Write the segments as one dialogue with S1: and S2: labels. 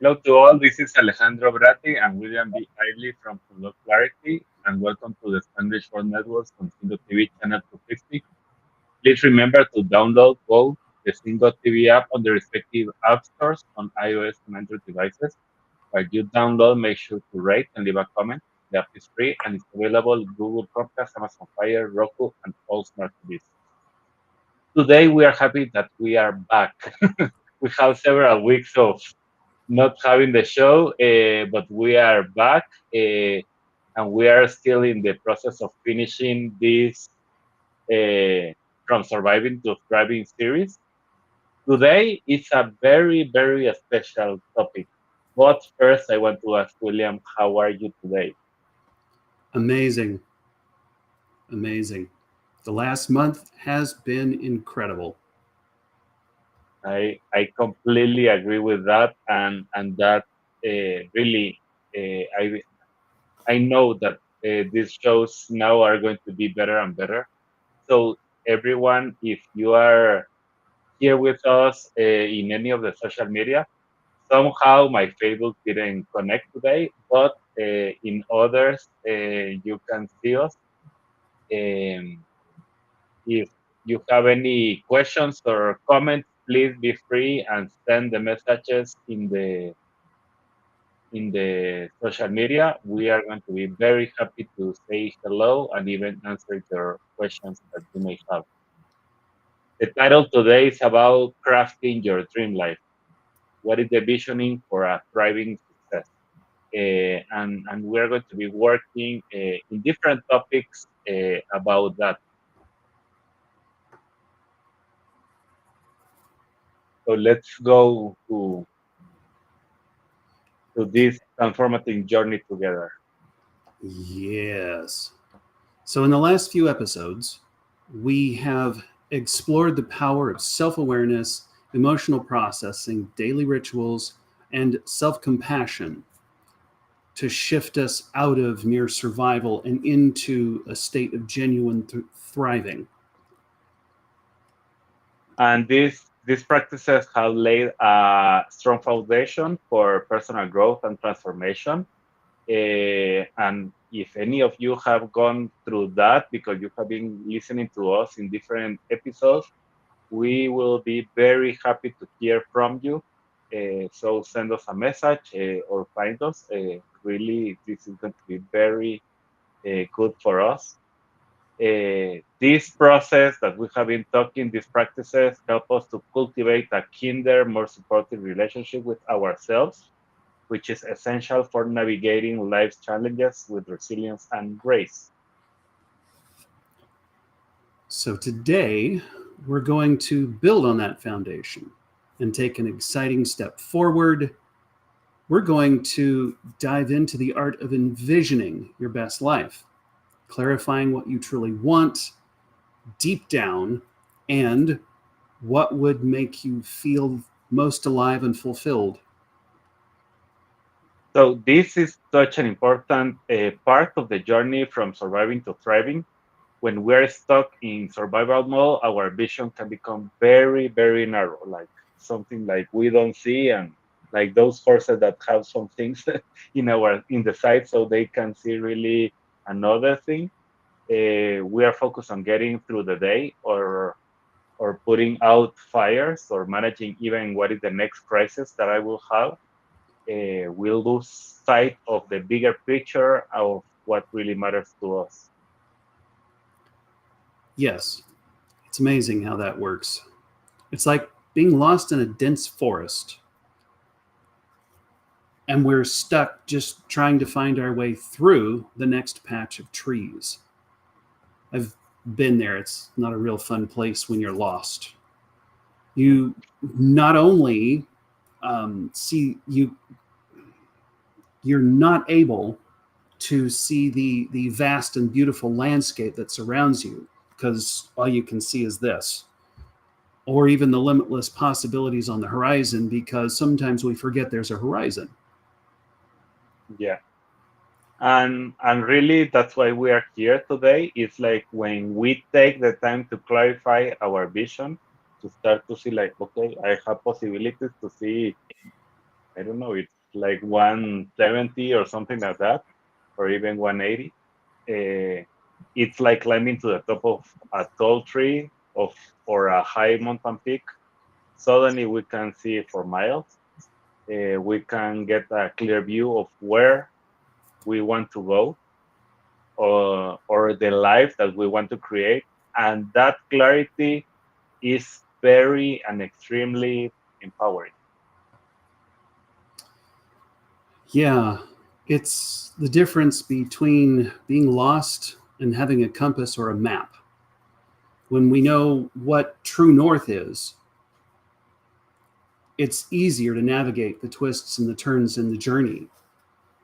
S1: Hello to all. This is Alejandro Bratti and William B. Isley from Bratti, and welcome to the Spanish World Network's Contigo TV channel 250. Please remember to download both the Single TV app on the respective app stores on iOS and Android devices. While you download, make sure to rate and leave a comment. The app is free and it's available on Google Chromecast, Amazon Fire, Roku, and all smart TVs. Today, we are happy that we are back. We have several weeks of not having the show, but we are back, and we are still in the process of finishing this uh, From Surviving to Thriving series. Today is a very, very special topic. But first, I want to ask William, how are you today?
S2: Amazing. Amazing. The last month has been incredible.
S1: I completely agree with that, and that really I know that these shows now are going to be better and better. So everyone, if you are here with us in any of the social media, somehow my Facebook didn't connect today, but in others you can see us. Um, if you have any questions or comments, please be free and send the messages in the social media. We are going to be very happy to say hello and even answer your questions that you may have. The title today is about crafting your dream life. What is the visioning for a thriving success? And we're going to be working in different topics about that. So let's go to this transformative journey together.
S2: Yes. So, in the last few episodes, we have explored the power of self awareness, emotional processing, daily rituals, and self compassion to shift us out of mere survival and into a state of genuine thriving.
S1: And these practices have laid a strong foundation for personal growth and transformation. And if any of you have gone through that because you have been listening to us in different episodes, we will be very happy to hear from you. So send us a message or find us. Really, this is going to be very good for us. This process that we have been talking, these practices help us to cultivate a kinder, more supportive relationship with ourselves, which is essential for navigating life's challenges with resilience and grace.
S2: So, today, we're going to build on that foundation and take an exciting step forward. We're going to dive into the art of envisioning your best life, clarifying what you truly want deep down and what would make you feel most alive and fulfilled.
S1: So, this is such an important part of the journey from surviving to thriving. When we're stuck in survival mode, our vision can become very, very narrow, like something like we don't see, and like those horses that have some things in the side, so they can see really another thing. We are focused on getting through the day, or putting out fires, or managing even what is the next crisis that I will have. We lose sight of the bigger picture of what really matters to us.
S2: Yes, it's amazing how that works. It's like being lost in a dense forest and we're stuck just trying to find our way through the next patch of trees. I've been there. It's not a real fun place when you're lost. You not only see you're not able to see the vast and beautiful landscape that surrounds you because all you can see is this, or even the limitless possibilities on the horizon because sometimes we forget there's a horizon.
S1: Yeah. And really that's why we are here today. It's like when we take the time to clarify our vision, to start to see like, okay, I have possibilities to see I don't know, it's like 170 or something like that, or even 180. It's like climbing to the top of a tall tree of or a high mountain peak. Suddenly we can see for miles. We can get a clear view of where we want to go, or the life that we want to create. And that clarity is very and extremely empowering.
S2: Yeah, it's the difference between being lost and having a compass or a map. When we know what true north is, it's easier to navigate the twists and the turns in the journey.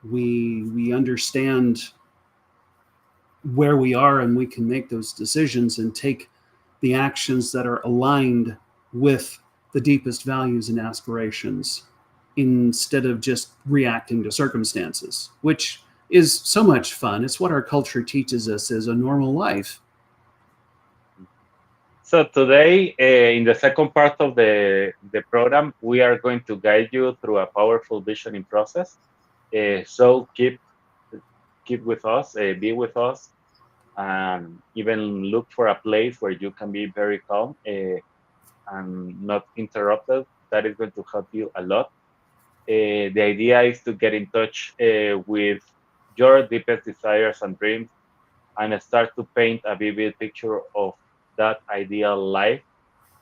S2: We understand where we are, and we can make those decisions and take the actions that are aligned with the deepest values and aspirations instead of just reacting to circumstances, which is so much fun. It's what our culture teaches us as a normal life.
S1: So today, in the second part of the program, we are going to guide you through a powerful visioning process. So keep with us, be with us, and even look for a place where you can be very calm and not interrupted. That is going to help you a lot. The idea is to get in touch with your deepest desires and dreams and start to paint a vivid picture of that ideal life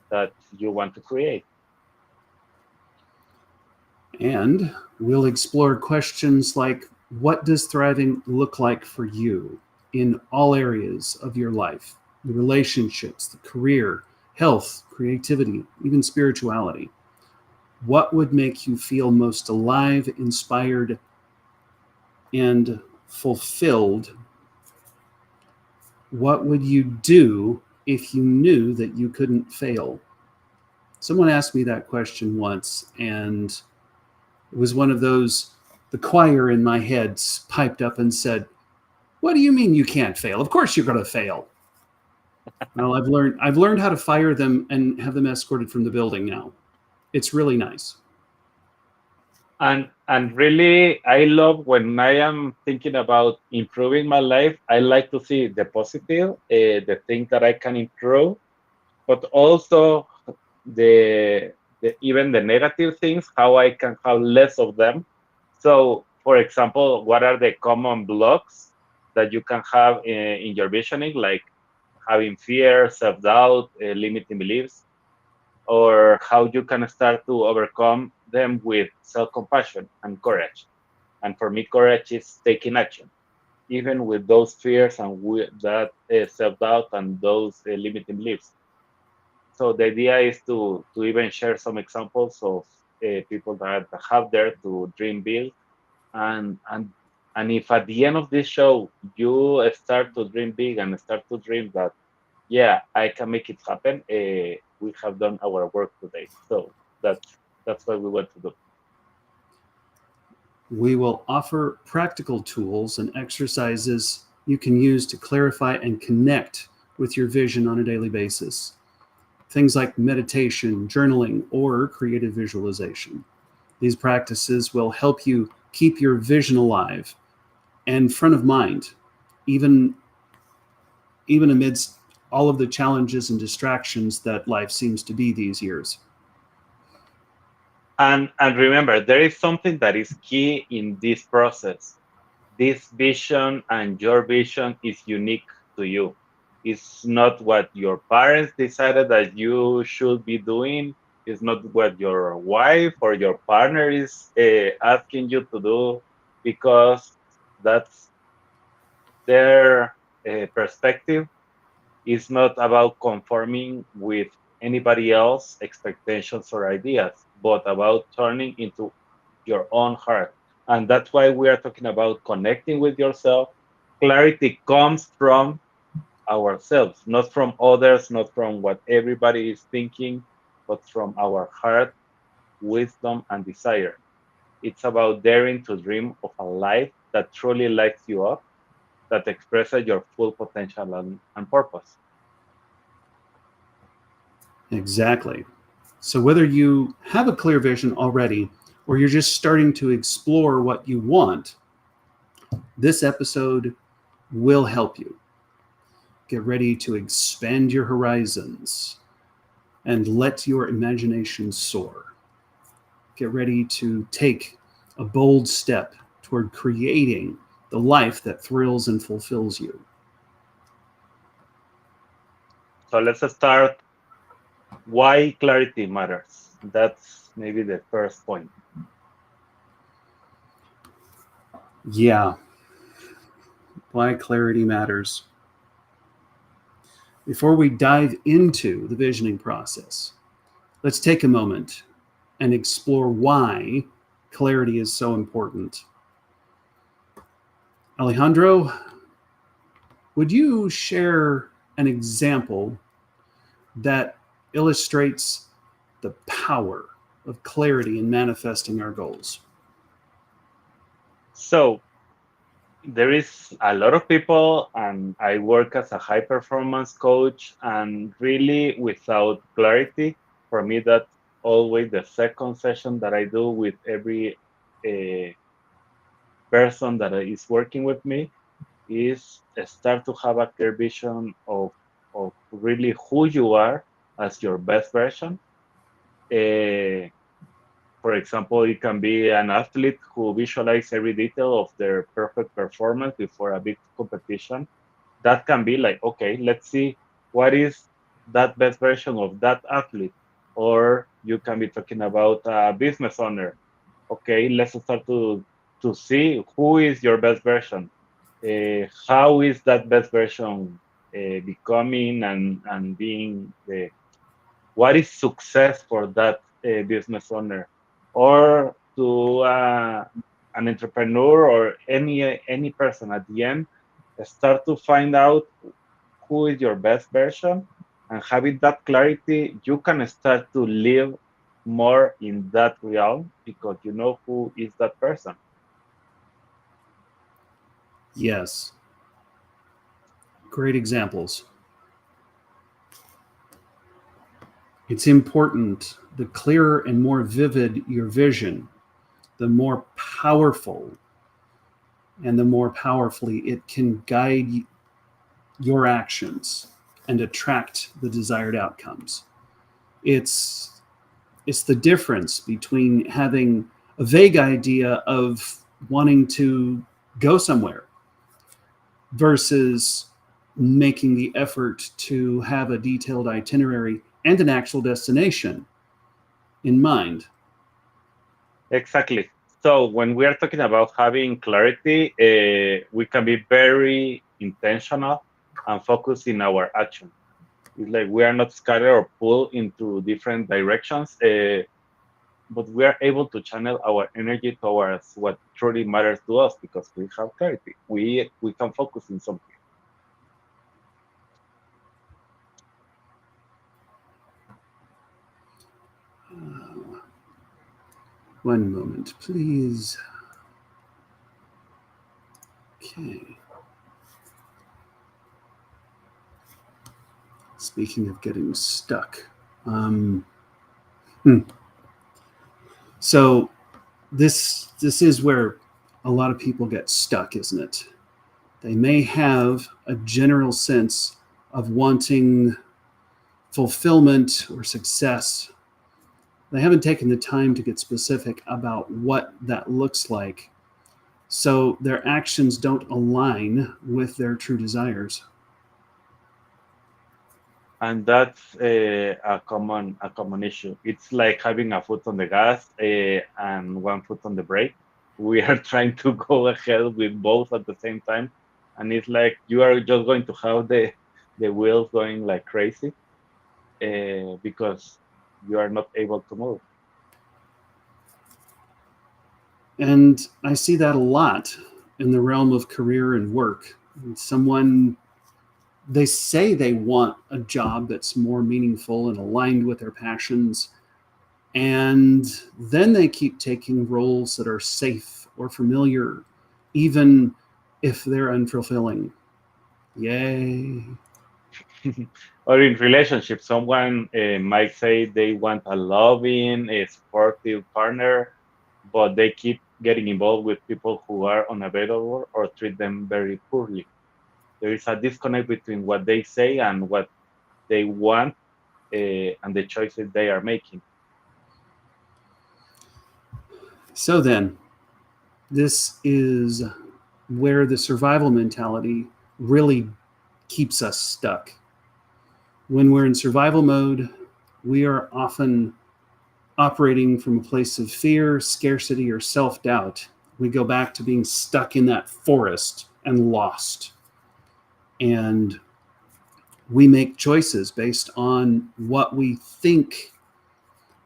S1: that you want to create.
S2: And we'll explore questions like, what does thriving look like for you in all areas of your life? The relationships, the career, health, creativity, even spirituality. What would make you feel most alive, inspired, and fulfilled? What would you do if you knew that you couldn't fail? Someone asked me that question once, and it was one of those, the choir in my head piped up and said, "What do you mean you can't fail? Of course you're going to fail." Well, I've learned how to fire them and have them escorted from the building now. It's really nice.
S1: And really, I love when I am thinking about improving my life. I like to see the positive, the things that I can improve, but also the even the negative things, how I can have less of them. So, for example, what are the common blocks that you can have in your visioning, like having fear, self-doubt, limiting beliefs, or how you can start to overcome them with self-compassion and courage. And for me, courage is taking action, even with those fears and with that self-doubt and those limiting beliefs. So the idea is to even share some examples of people that have dared to dream big, and and and if at the end of this show you start to dream big and start to dream that, yeah, I can make it happen, we have done our work today. So that's what we want to do.
S2: We will offer practical tools and exercises you can use to clarify and connect with your vision on a daily basis. Things like meditation, journaling, or creative visualization. These practices will help you keep your vision alive and front of mind, even, even amidst all of the challenges and distractions that life seems to be these years.
S1: And remember, there is something that is key in this process. This vision and your vision is unique to you. It's not what your parents decided that you should be doing. It's not what your wife or your partner is asking you to do, because that's their perspective. It's not about conforming with anybody else's expectations or ideas, but about turning into your own heart. And that's why we are talking about connecting with yourself. Clarity comes from ourselves, not from others, not from what everybody is thinking, but from our heart, wisdom, and desire. It's about daring to dream of a life that truly lights you up, that expresses your full potential and purpose.
S2: Exactly. So, whether you have a clear vision already or you're just starting to explore what you want, this episode will help you. Get ready to expand your horizons and let your imagination soar. Get ready to take a bold step toward creating the life that thrills and fulfills you.
S1: So let's start why clarity matters. That's maybe the first point.
S2: Yeah, why clarity matters. Before we dive into the visioning process, let's take a moment and explore why clarity is so important. Alejandro, would you share an example that illustrates the power of clarity in manifesting our goals?
S1: So there is a lot of people, and I work as a high performance coach, and really without clarity, for me, that's always the second session that I do with every uh, person that is working with me is start to have a clear vision of really who you are as your best version. Uh, for example, it can be an athlete who visualize every detail of their perfect performance before a big competition. That can be like, okay, let's see what is that best version of that athlete. Or you can be talking about a business owner. Okay, let's start to see who is your best version. How is that best version becoming and being the what is success for that business owner, or to an entrepreneur or any person at the end, start to find out who is your best version, and having that clarity, you can start to live more in that realm because you know who is that person.
S2: Yes, great examples. It's important. The clearer and more vivid your vision, the more powerful and the more powerfully it can guide your actions and attract the desired outcomes. It's it's the difference between having a vague idea of wanting to go somewhere versus making the effort to have a detailed itinerary and an actual destination in mind.
S1: Exactly. So when we are talking about having clarity, we can be very intentional and focused in our action. It's like we are not scattered or pulled into different directions, but we are able to channel our energy towards what truly matters to us because we have clarity. We can focus in something.
S2: Uh, One moment, please. Okay. Speaking of getting stuck, um, hmm. so this is where a lot of people get stuck, isn't it? They may have a general sense of wanting fulfillment or success. They haven't taken the time to get specific about what that looks like. So their actions don't align with their true desires.
S1: And that's a common issue. It's like having a foot on the gas and one foot on the brake. We are trying to go ahead with both at the same time, and it's like you are just going to have the wheels going like crazy because you are not able to move.
S2: And I see that a lot in the realm of career and work. Someone, they say they want a job that's more meaningful and aligned with their passions. And then they keep taking roles that are safe or familiar, even if they're unfulfilling. Yay.
S1: Or in relationships, someone might say they want a loving, a supportive partner, but they keep getting involved with people who are unavailable or treat them very poorly. There is a disconnect between what they say and what they want, and the choices they are making.
S2: So then, this is where the survival mentality really keeps us stuck. When we're in survival mode, we are often operating from a place of fear, scarcity, or self doubt. We go back to being stuck in that forest and lost. And we make choices based on what we think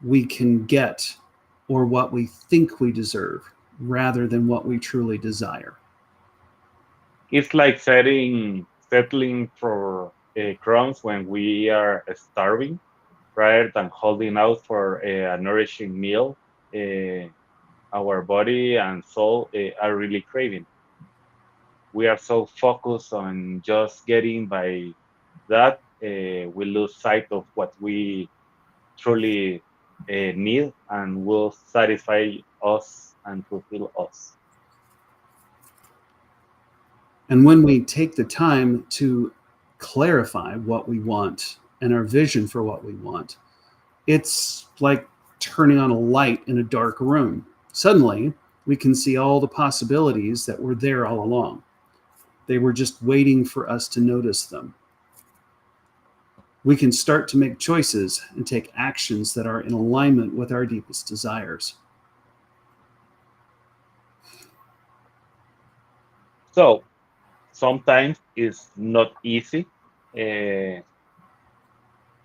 S2: we can get or what we think we deserve rather than what we truly desire.
S1: It's like settling for crumbs when we are starving, rather than holding out for a nourishing meal. Uh, our body and soul are really craving. We are so focused on just getting by that, we lose sight of what we truly need and will satisfy us and fulfill us.
S2: And when we take the time to clarify what we want and our vision for what we want, it's like turning on a light in a dark room. Suddenly, we can see all the possibilities that were there all along. They were just waiting for us to notice them. We can start to make choices and take actions that are in alignment with our deepest desires.
S1: So sometimes it's not easy, uh,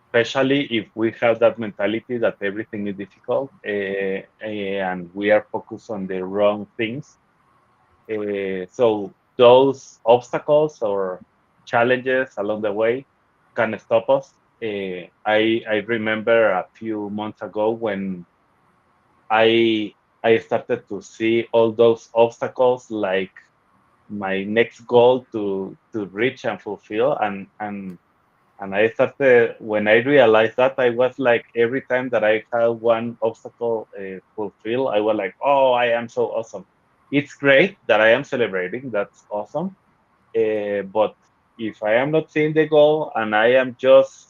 S1: especially if we have that mentality that everything is difficult, and we are focused on the wrong things. So those obstacles or challenges along the way can stop us. I remember a few months ago when I I started to see all those obstacles like my next goal to reach and fulfill, and I started, when I realized that, I was like, every time that I had one obstacle fulfilled, I was like, oh, I am so awesome. It's great that I am celebrating. That's awesome. But if I am not seeing the goal and I am just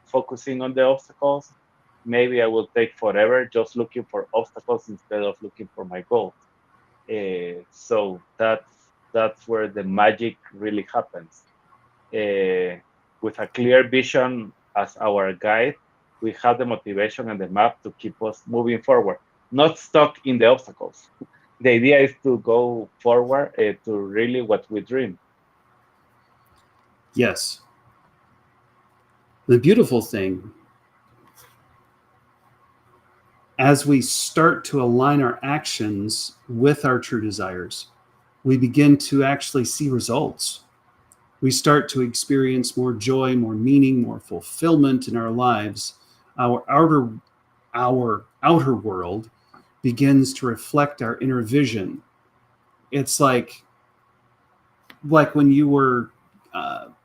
S1: focusing on the obstacles, maybe I will take forever just looking for obstacles instead of looking for my goal. So that's where the magic really happens. uh, with a clear vision as our guide, we have the motivation and the map to keep us moving forward, not stuck in the obstacles. The idea is to go forward to really what we dream.
S2: Yes. The beautiful thing, as we start to align our actions with our true desires, we begin to actually see results. We start to experience more joy, more meaning, more fulfillment in our lives. Our outer world begins to reflect our inner vision. It's like when you were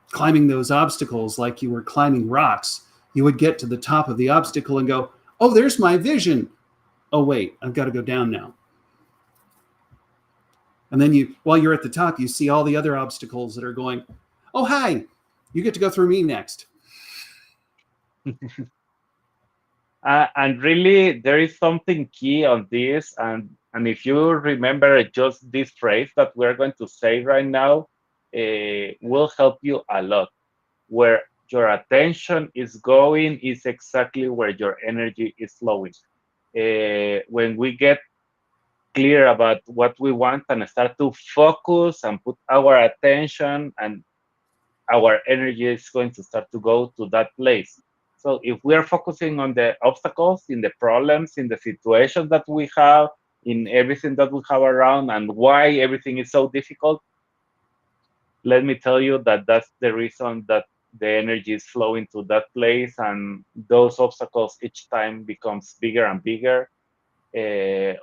S2: climbing those obstacles, like you were climbing rocks, you would get to the top of the obstacle and go, "Oh, there's my vision. Oh, wait, I've got to go down now." And then while you're at the top, you see all the other obstacles that are going, "Oh, hi, you get to go through me next."
S1: And really, there is something key on this. And if you remember just this phrase that we're going to say right now, will help you a lot. Where your attention is going is exactly where your energy is flowing. When we get clear about what we want and start to focus and put our attention, and our energy is going to start to go to that place. So if we are focusing on the obstacles, in the problems, in the situations that we have, in everything that we have around, and why everything is so difficult, let me tell you that that's the reason that the energy is flowing to that place, and those obstacles each time becomes bigger and bigger,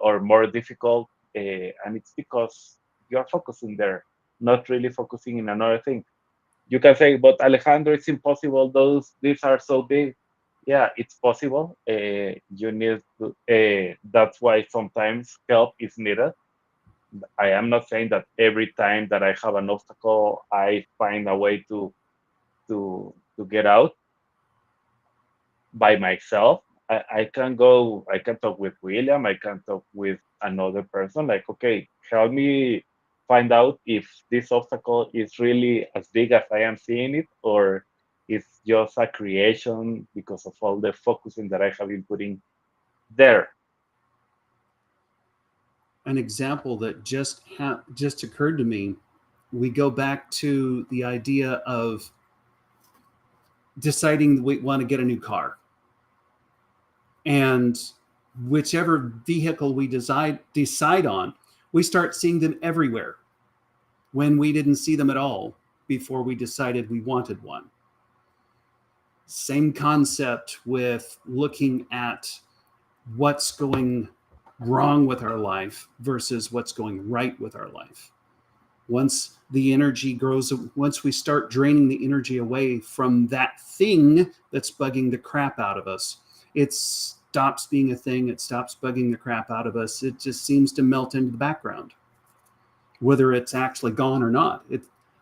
S1: or more difficult, and it's because you're focusing there, not really focusing in another thing. You can say, but Alejandro, it's impossible, those these are so big. yeah, it's possible. You need to, that's why sometimes help is needed. I am not saying that every time that I have an obstacle, I find a way to get out by myself. I can go, I can talk with William, I can talk with another person, like, okay, help me find out if this obstacle is really as big as I am seeing it, or it's just a creation because of all the focusing that I have been putting there.
S2: An example that just occurred to me, we go back to the idea of deciding we want to get a new car, and whichever vehicle we decide on, we start seeing them everywhere when we didn't see them at all before we decided we wanted one. Same concept with looking at what's going wrong with our life versus what's going right with our life. Once the energy grows, once we start draining the energy away from that thing that's bugging the crap out of us, it stops being a thing. It stops bugging the crap out of us. It just seems to melt into the background, whether it's actually gone or not.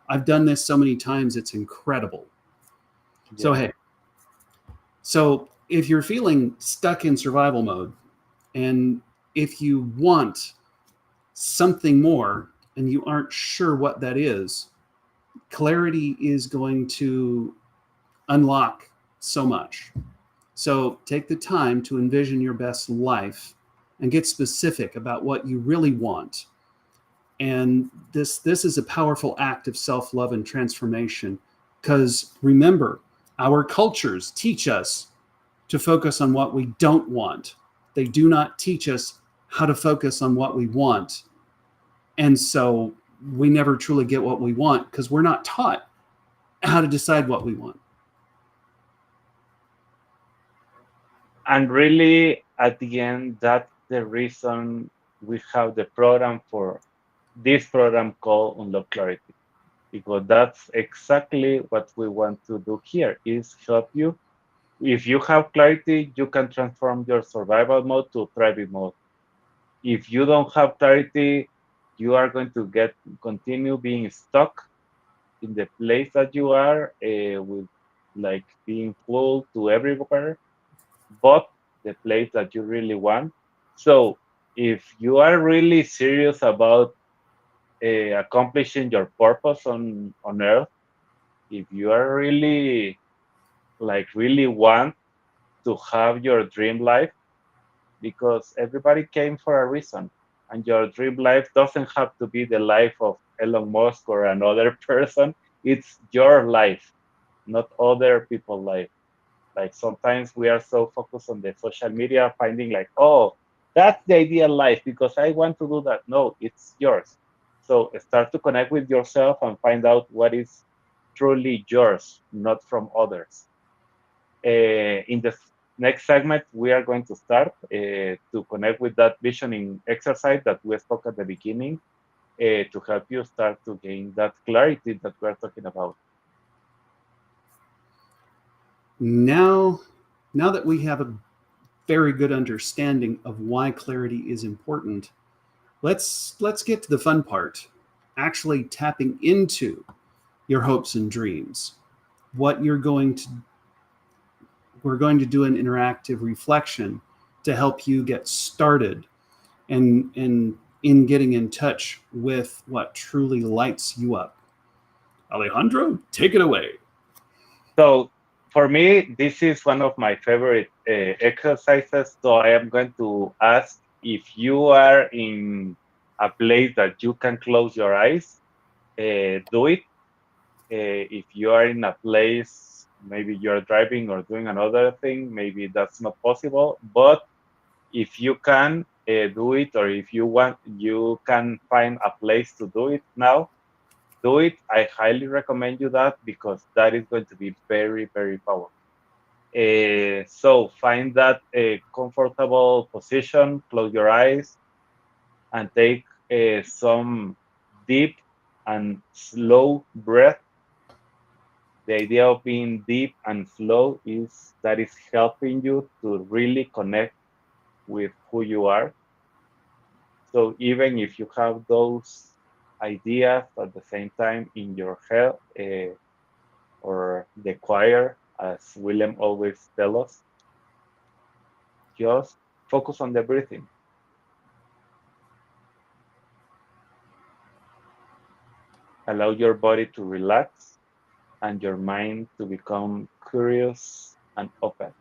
S2: I've done this so many times, it's incredible. So,
S1: Yeah.
S2: hey, so if you're feeling stuck in survival mode, and if you want something more and you aren't sure what that is, clarity is going to unlock so much. So take the time to envision your best life and get specific about what you really want. And this is a powerful act of self-love and transformation, because remember, our cultures teach us to focus on what we don't want. They do not teach us how to focus on what we want. And so we never truly get what we want because we're not taught how to decide what we want.
S1: And really, at the end, that's the reason we have the program for this program called Unlock Clarity, because that's exactly what we want to do here is help you. If you have clarity, you can transform your survival mode to thriving mode. If you don't have clarity, you are going to get continue being stuck in the place that you are, with like being full to everywhere, but the place that you really want. So if you are really serious about accomplishing your purpose on Earth, if you are really like really want to have your dream life, because everybody came for a reason, and your dream life doesn't have to be the life of Elon Musk or another person. It's your life, not other people's life. Like sometimes we are so focused on the social media, finding like, oh, that's the ideal life because I want to do that. No, it's yours. So start to connect with yourself and find out what is truly yours, not from others. In the next segment, we are going to start to connect with that visioning exercise that we spoke at the beginning, to help you start to gain that clarity that we're talking about.
S2: Now, now that we have a very good understanding of why clarity is important, let's get to the fun part. Actually tapping into your hopes and dreams. What you're going to We're going to do an interactive reflection to help you get started and in getting in touch with what truly lights you up. Alejandro, take it away.
S1: So for me, this is one of my favorite exercises. So I am going to ask if you are in a place that you can close your eyes, do it. If you are in a place, maybe you're driving or doing another thing, maybe that's not possible. But if you can do it, or if you want, you can find a place to do it now, do it. I highly recommend you that because that is going to be very, very powerful. So find that comfortable position, close your eyes, and take some deep and slow breath. The idea of being deep and slow is that is helping you to really connect with who you are. So even if you have those ideas at the same time in your head, or the choir, as William always tells us, just focus on the breathing. Allow your body to relax and your mind to become curious and open.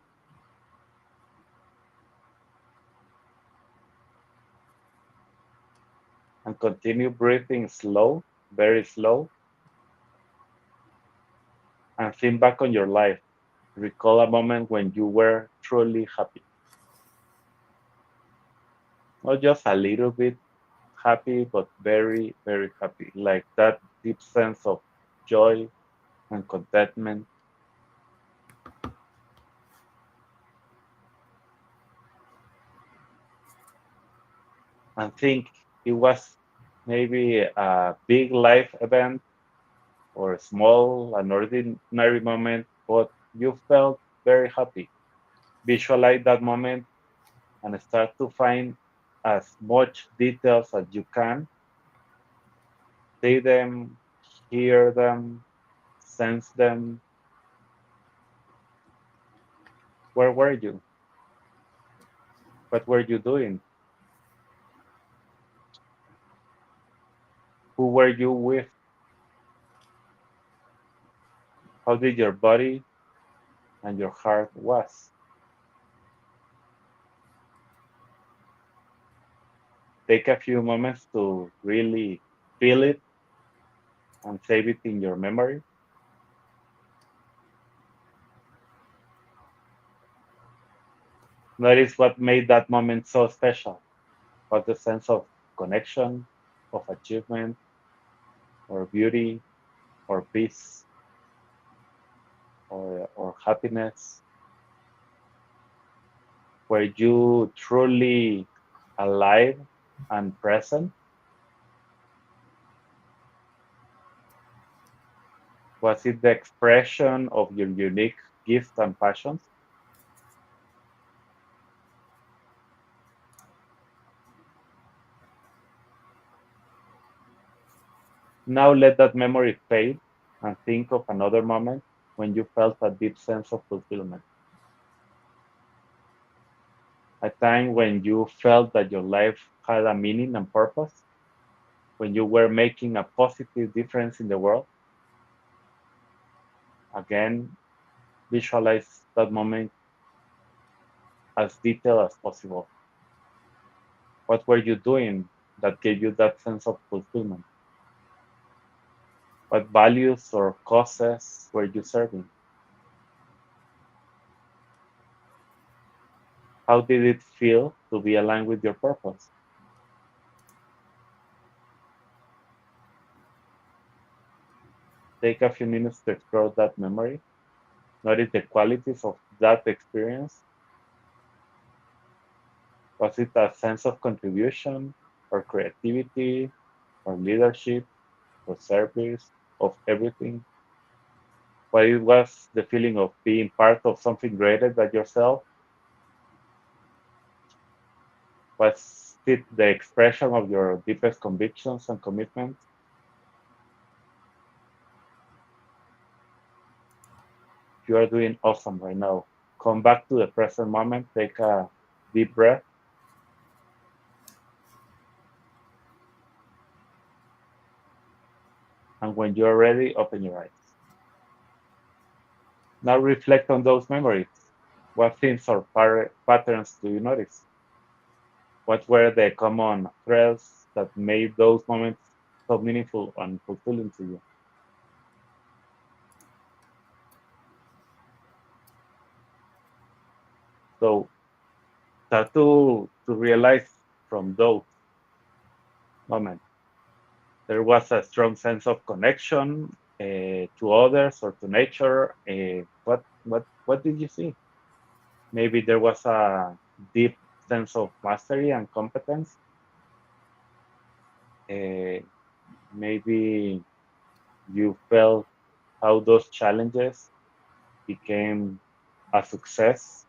S1: And continue breathing slow, very slow, and think back on your life. Recall a moment when you were truly happy. Not just a little bit happy, but very, very happy. Like that deep sense of joy and contentment. And think it was maybe a big life event or a small, an ordinary moment, but you felt very happy. Visualize that moment and start to find as much details as you can. See them, hear them, sense them. Where were you? What were you doing? Who were you with? How did your body and your heart was? Take a few moments to really feel it and save it in your memory. Notice what made that moment so special. What the sense of connection, of achievement, or beauty, or peace, or happiness. Were you truly alive and present? Was it the expression of your unique gifts and passions? Now let that memory fade and think of another moment when you felt a deep sense of fulfillment. A time when you felt that your life had a meaning and purpose, when you were making a positive difference in the world. Again, visualize that moment as detailed as possible. What were you doing that gave you that sense of fulfillment? What values or causes were you serving? How did it feel to be aligned with your purpose? Take a few minutes to explore that memory. Notice the qualities of that experience. Was it a sense of contribution or creativity or leadership or service of everything? What it was the feeling of being part of something greater than yourself? Was it the expression of your deepest convictions and commitments? You are doing awesome right now. Come back to the present moment, take a deep breath, and when you're ready, open your eyes. Now reflect on those memories. What themes or patterns do you notice? What were the common threads that made those moments so meaningful and fulfilling to you? So start to realize from those moments there was a strong sense of connection to others or to nature. What did you see? Maybe there was a deep sense of mastery and competence. Uh, Maybe you felt how those challenges became a success,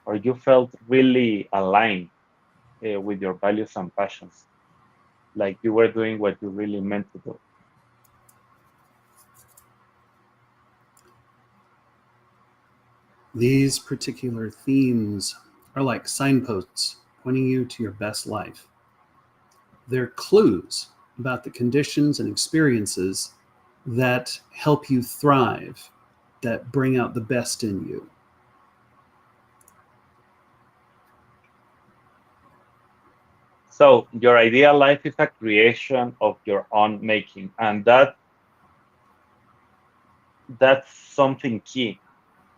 S1: or you felt really aligned with your values and passions, like you were doing what you really meant to do.
S2: These particular themes are like signposts pointing you to your best life. They're clues about the conditions and experiences that help you thrive, that bring out the best in you.
S1: So your ideal life is a creation of your own making, and that's something key.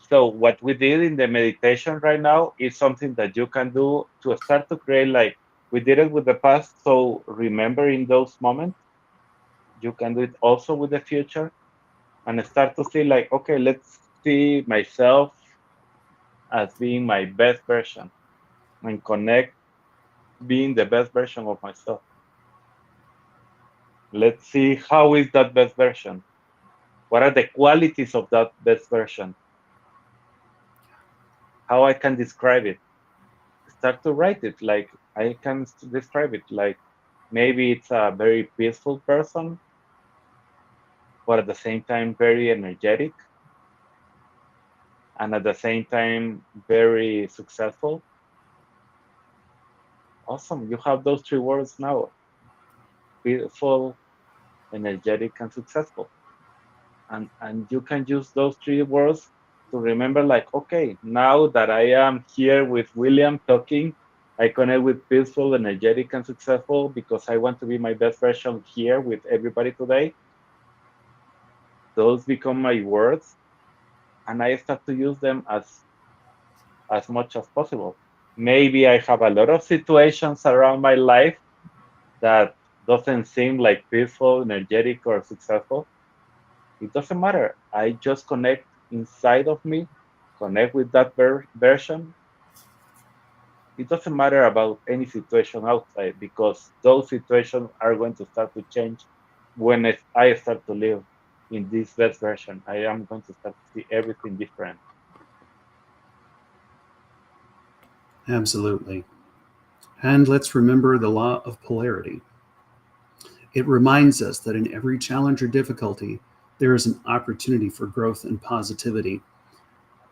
S1: So what we did in the meditation right now is something that you can do to start to create, like we did it with the past. So remembering those moments, you can do it also with the future and start to see like, okay, let's see myself as being my best version and connect being the best version of myself. Let's see how is that best version. What are the qualities of that best version? How I can describe it. Start to write it like I can describe it like maybe it's a very peaceful person, but at the same time very energetic and at the same time very successful. Awesome. You have those three words now: peaceful, energetic, and successful. And you can use those three words to remember like, okay, now that I am here with William talking, I connect with peaceful, energetic, and successful because I want to be my best version here with everybody today. Those become my words, and I start to use them as much as possible. Maybe I have a lot of situations around my life that doesn't seem like peaceful, energetic, or successful. It doesn't matter. I just connect inside of me, connect with that version. It doesn't matter about any situation outside because those situations are going to start to change when I start to live in this best version. I am going to start to see everything different.
S2: Absolutely. And let's remember the law of polarity. It reminds us that in every challenge or difficulty, there is an opportunity for growth and positivity.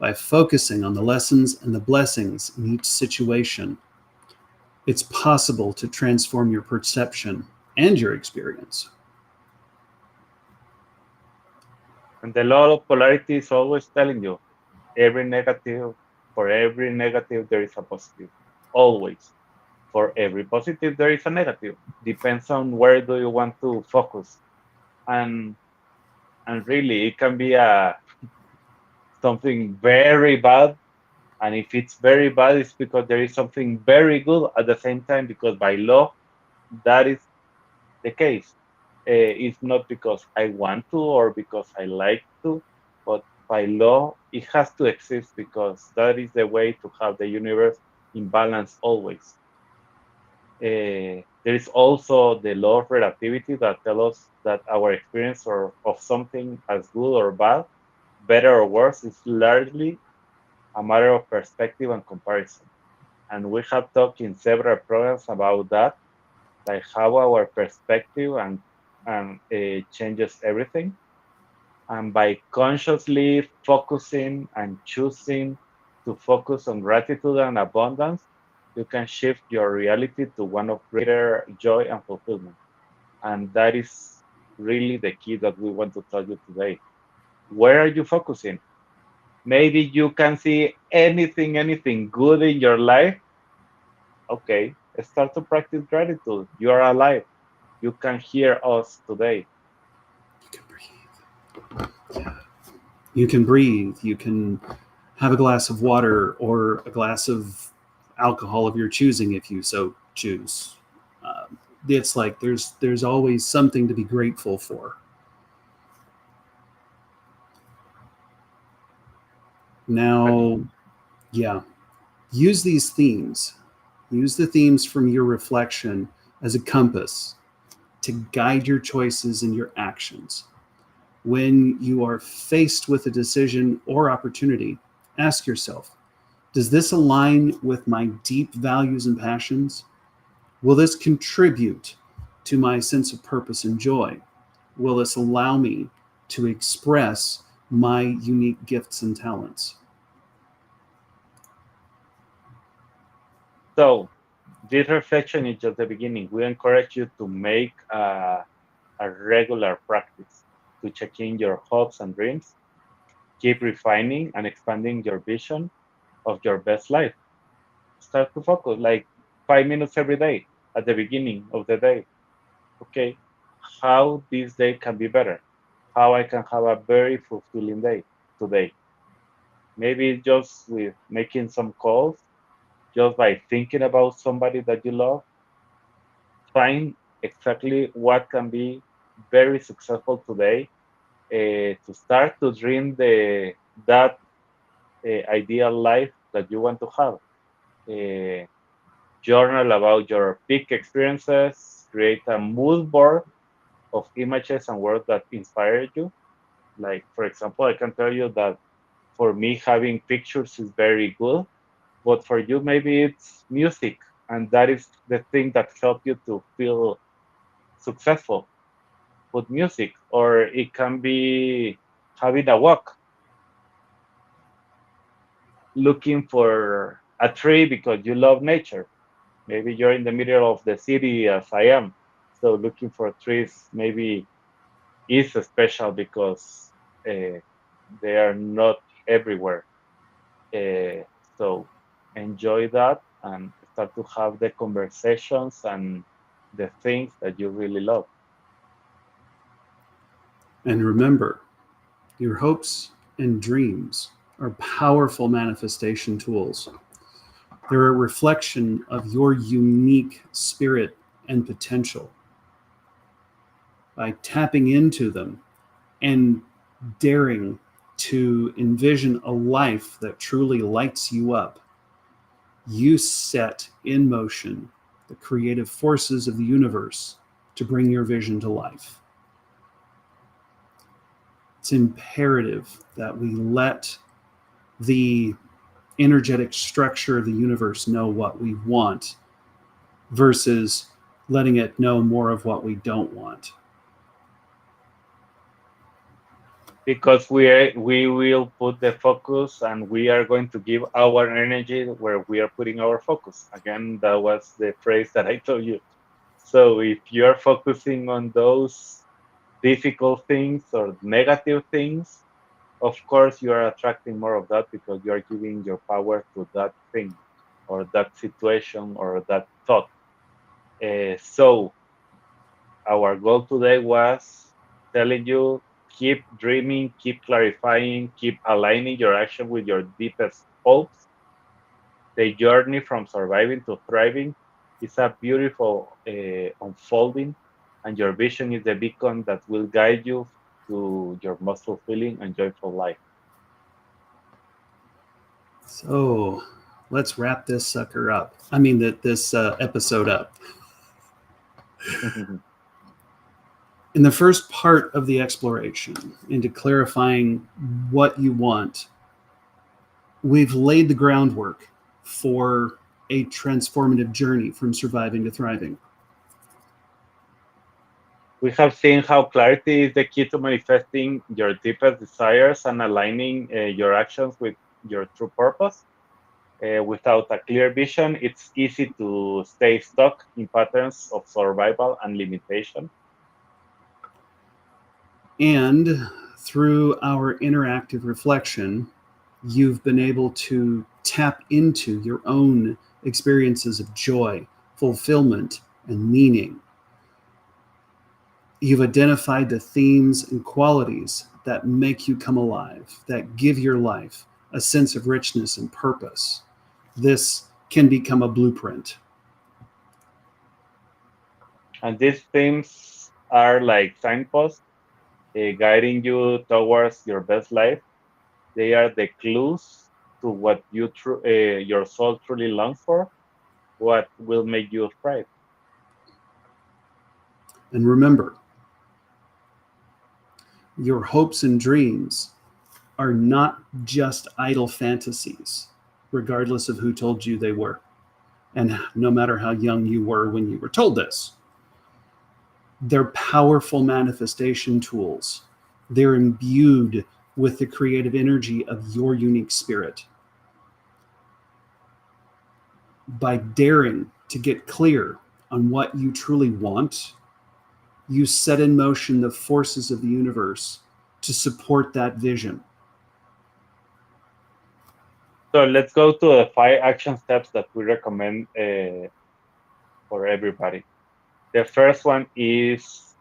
S2: By focusing on the lessons and the blessings in each situation, it's possible to transform your perception and your experience.
S1: And the law of polarity is always telling you every negative, for every negative, there is a positive. Always. For every positive, there is a negative. Depends on where do you want to focus. And and really, it can be a something very bad. And if it's very bad, it's because there is something very good at the same time. Because by law, that is the case. It's not because I want to or because I like to, but by law, it has to exist because that is the way to have the universe in balance always. There is also the law of relativity that tells us that our experience of something as good or bad, better or worse, is largely a matter of perspective and comparison. And we have talked in several programs about that, like how our perspective and changes everything. And by consciously focusing and choosing to focus on gratitude and abundance, you can shift your reality to one of greater joy and fulfillment. And that is really the key that we want to tell you today. Where are you focusing? Maybe you can see anything good in your life. Okay, start to practice gratitude. You are alive. You can hear us today.
S2: You can breathe. You can breathe. You can have a glass of water or a glass of alcohol of your choosing if you so choose. It's like there's always something to be grateful for.
S1: And
S2: Now, yeah, use these themes. Use the themes from your reflection as a compass to guide your choices and your actions. When you are faced with a decision or opportunity, ask yourself, does this align with my deep values and passions? Will this contribute to my sense of purpose and joy? Will this allow me to express my unique gifts and talents?
S1: So this reflection is just the beginning. We encourage you to make a regular practice to check in your hopes and dreams. Keep refining and expanding your vision of your best life. Start to focus like 5 minutes every day at the beginning of the day. Okay, how this day can be better, how I can have a very fulfilling day today. Maybe just with making some calls, just by thinking about somebody that you love, find exactly what can be very successful today to start to dream that ideal life that you want to have. Uh, Journal about your peak experiences, create a mood board of images and words that inspire you. Like, for example, I can tell you that for me, having pictures is very good, but for you, maybe it's music, and that is the thing that helps you to feel successful with music, or it can be having a walk, looking for a tree because you love nature. Maybe you're in the middle of the city as I am. So looking for trees maybe is special because uh, they are not everywhere. Uh, so enjoy that and start to have the conversations and the things that you really love.
S2: And remember, your hopes and dreams are powerful manifestation tools. They're a reflection of your unique spirit and potential. By tapping into them and daring to envision a life that truly lights you up, you set in motion the creative forces of the universe to bring your vision to life. It's imperative that we let the energetic structure of the universe know what we want versus letting it know more of what we don't want.
S1: Because we will put the focus and we are going to give our energy where we are putting our focus. Again, that was the phrase that I told you. So if you're focusing on those difficult things or negative things, of course you are attracting more of that because you are giving your power to that thing or that situation or that thought. So our goal today was telling you keep dreaming, keep clarifying, keep aligning your action with your deepest hopes. The journey from surviving to thriving is a beautiful unfolding, and your vision is the beacon that will guide you to your most fulfilling and joyful life.
S2: So let's wrap this sucker up. I mean, this episode up. In the first part of the exploration, into clarifying what you want, we've laid the groundwork for a transformative journey from surviving to thriving.
S1: We have seen how clarity is the key to manifesting your deepest desires and aligning your actions with your true purpose. Without a clear vision, it's easy to stay stuck in patterns of survival and limitation.
S2: And through our interactive reflection, you've been able to tap into your own experiences of joy, fulfillment, and meaning. You've identified the themes and qualities that make you come alive, that give your life a sense of richness and purpose. This can become a blueprint.
S1: And these themes are like signposts guiding you towards your best life. They are the clues to what your soul truly longs for, what will make you thrive.
S2: And remember, Your hopes and dreams are not just idle fantasies, regardless of who told you they were, and no matter how young you were when you were told this. They're powerful manifestation tools. They're imbued with the creative energy of your unique spirit. By daring to get clear on what you truly want, you set in motion the forces of the universe to support that vision.
S1: So let's go to the 5 action steps that we recommend for everybody. The first one is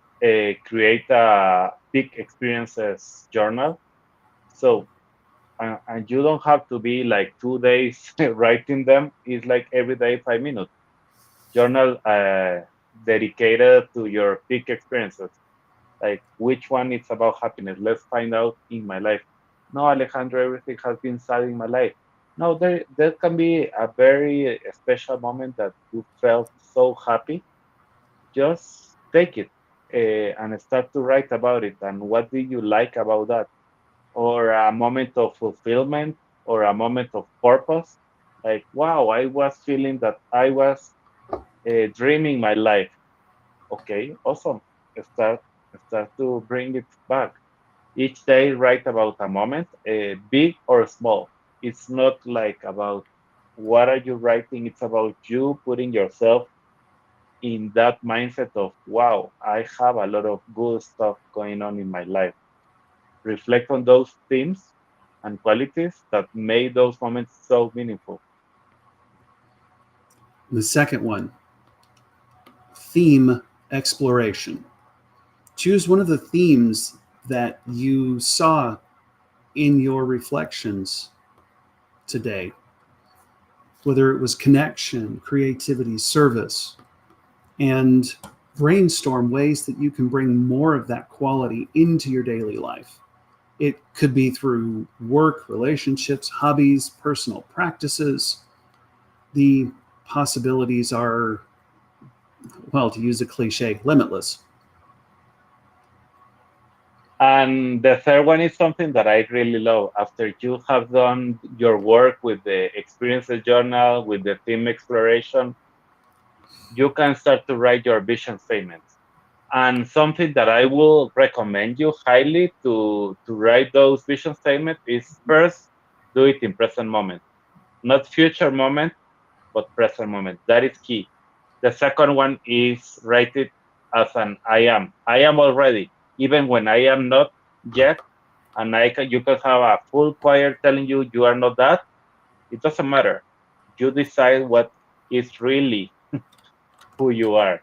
S1: create a peak experiences journal. So, and you don't have to be like 2 days writing them. It's like every day 5 minutes. Journal dedicated to your peak experiences. Like which one is about happiness? Let's find out in my life. No, Alejandro, everything has been sad in my life. No, there can be a very special moment that you felt so happy. Just take it and start to write about it. And what did you like about that? Or a moment of fulfillment or a moment of purpose. Like, wow, I was feeling that I was dreaming my life. Okay, awesome. Start start to bring it back. Each day, write about a moment, big or small. It's not like about what are you writing. It's about you putting yourself in that mindset of, wow, I have a lot of good stuff going on in my life. Reflect on those themes and qualities that made those moments so meaningful.
S2: The second one, theme exploration. Choose one of the themes that you saw in your reflections today, whether it was connection, creativity, service, and brainstorm ways that you can bring more of that quality into your daily life. It could be through work, relationships, hobbies, personal practices. The possibilities are, well, to use a cliche, limitless.
S1: And the third one is something that I really love. After you have done your work with the experiences journal, with the theme exploration, you can start to write your vision statements. And something that I will recommend you highly to write those vision statements is first do it in present moment, not future moment, but present moment. That is key. The second one is write it as an I am. I am already, even when I am not yet, and you can have a full choir telling you you are not that. It doesn't matter. You decide what is really who you are.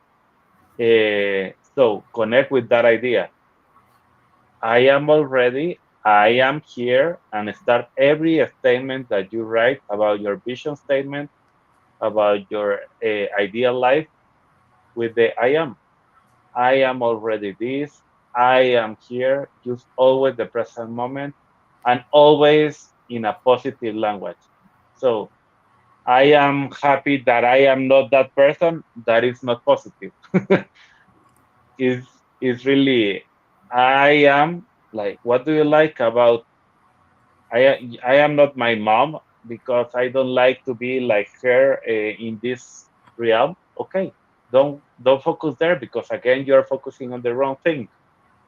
S1: So connect with that idea. I am already, I am here, and start every statement that you write about your vision statement, about your ideal life with the I am. I am already this. I am here. Use always the present moment and always in a positive language. So I am happy that I am not that person. That is not positive. is really I am like what do you like about I am not my mom because I don't like to be like her in this realm. Okay, don't focus there because again you're focusing on the wrong thing.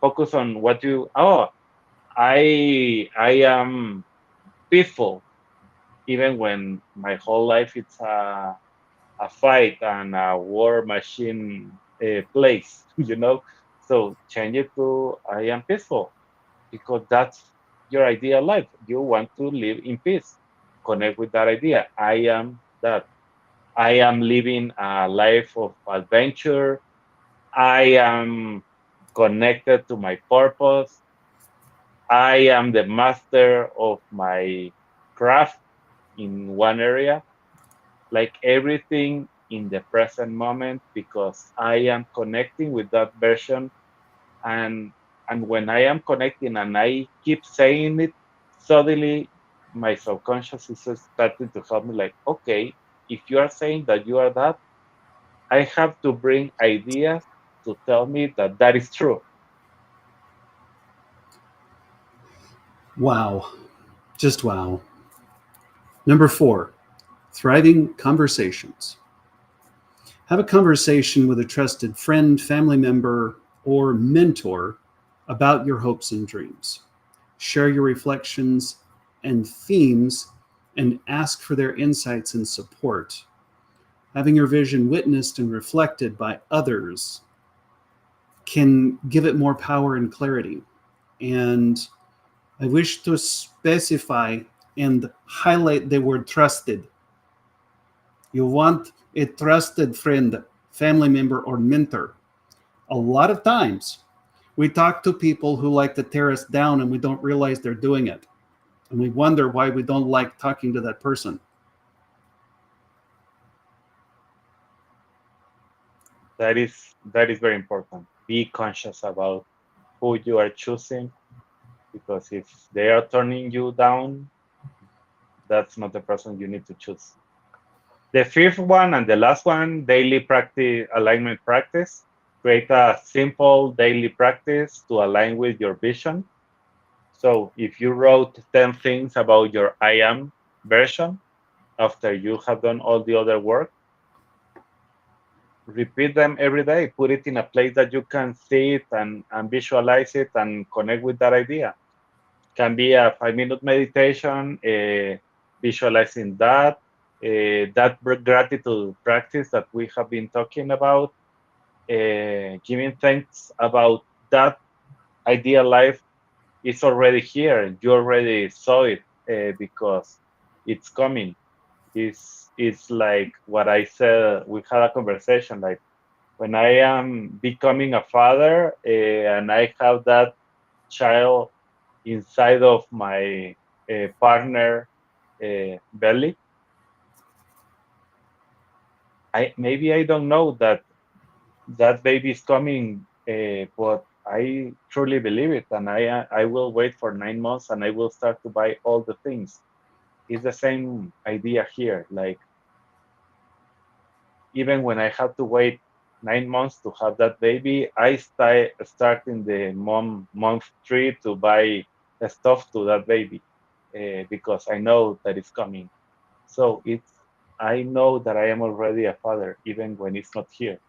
S1: Focus on what you I am peaceful even when my whole life it's a fight and a war machine place, So change it to I am peaceful because that's your ideal life. You want to live in peace. Connect with that idea. I am that. I am living a life of adventure. I am connected to my purpose. I am the master of my craft in one area, like everything in the present moment because I am connecting with that version and when I am connecting and I keep saying it, suddenly my subconscious is starting to help me like, okay, if you are saying that you are that, I have to bring ideas to tell me that that is true.
S2: Wow. Just wow. Number 4, thriving conversations. Have a conversation with a trusted friend, family member, or mentor about your hopes and dreams. Share your reflections and themes and ask for their insights and support. Having your vision witnessed and reflected by others can give it more power and clarity. And I wish to specify and highlight the word trusted. You want a trusted friend, family member, or mentor. A lot of times, we talk to people who like to tear us down and we don't realize they're doing it. And we wonder why we don't like talking to that person.
S1: That is very important. Be conscious about who you are choosing, because if they are turning you down, that's not the person you need to choose. The fifth one and the last one, daily practice, alignment practice. Create a simple daily practice to align with your vision. So if you wrote 10 things about your I am version after you have done all the other work, repeat them every day. Put it in a place that you can see it and visualize it and connect with that idea. Can be a 5-minute meditation, visualizing that gratitude practice that we have been talking about, giving thanks about that ideal life is already here. You already saw it, because it's coming. It's like what I said. We had a conversation like when I am becoming a father, and I have that child inside of my partner belly. I don't know that that baby is coming, but I truly believe it, and I will wait for 9 months, and I will start to buy all the things. It's the same idea here. Like even when I have to wait 9 months to have that baby, I start in the month 3 to buy the stuff to that baby, because I know that it's coming. So I know that I am already a father, even when it's not here.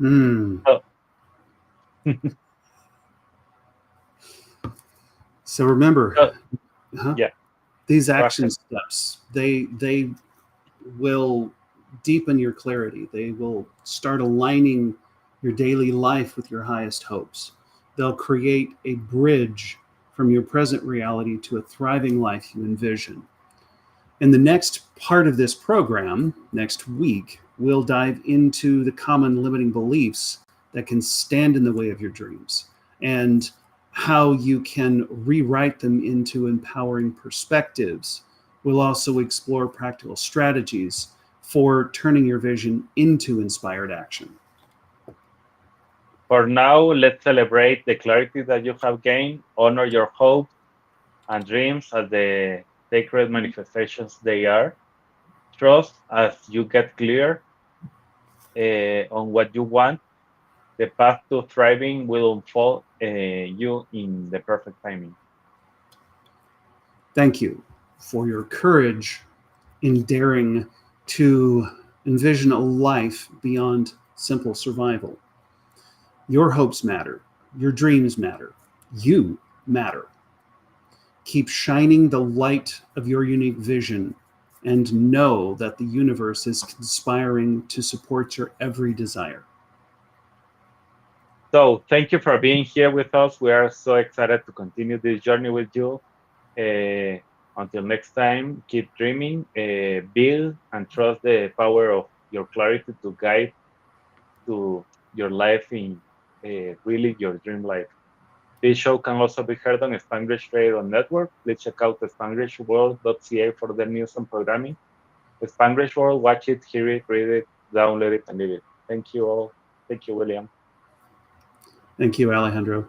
S2: Mm.
S1: So,
S2: So remember,
S1: so
S2: huh?
S1: yeah,
S2: These
S1: go
S2: action
S1: ahead.
S2: steps, they will deepen your clarity. They will start aligning your daily life with your highest hopes. They'll create a bridge from your present reality to a thriving life you envision. In the next part of this program, next week, we'll dive into the common limiting beliefs that can stand in the way of your dreams and how you can rewrite them into empowering perspectives. We'll also explore practical strategies for turning your vision into inspired action.
S1: For now, let's celebrate the clarity that you have gained, honor your hopes and dreams as the sacred manifestations they are. Trust as you get clear on what you want. The path to thriving will unfold you in the perfect timing.
S2: Thank you for your courage in daring to envision a life beyond simple survival. Your hopes matter. Your dreams matter. You matter. Keep shining the light of your unique vision and know that the universe is conspiring to support your every desire.
S1: So, thank you for being here with us. We are so excited to continue this journey with you. Uh, until next time, keep dreaming, build, and trust the power of your clarity to guide to your life in really your dream life. This show can also be heard on Spanglish Radio Network. Please check out spanglishworld.ca for the news and programming. Spanglish World, watch it, hear it, read it, download it, and live it. Thank you all. Thank you, William.
S2: Thank you, Alejandro.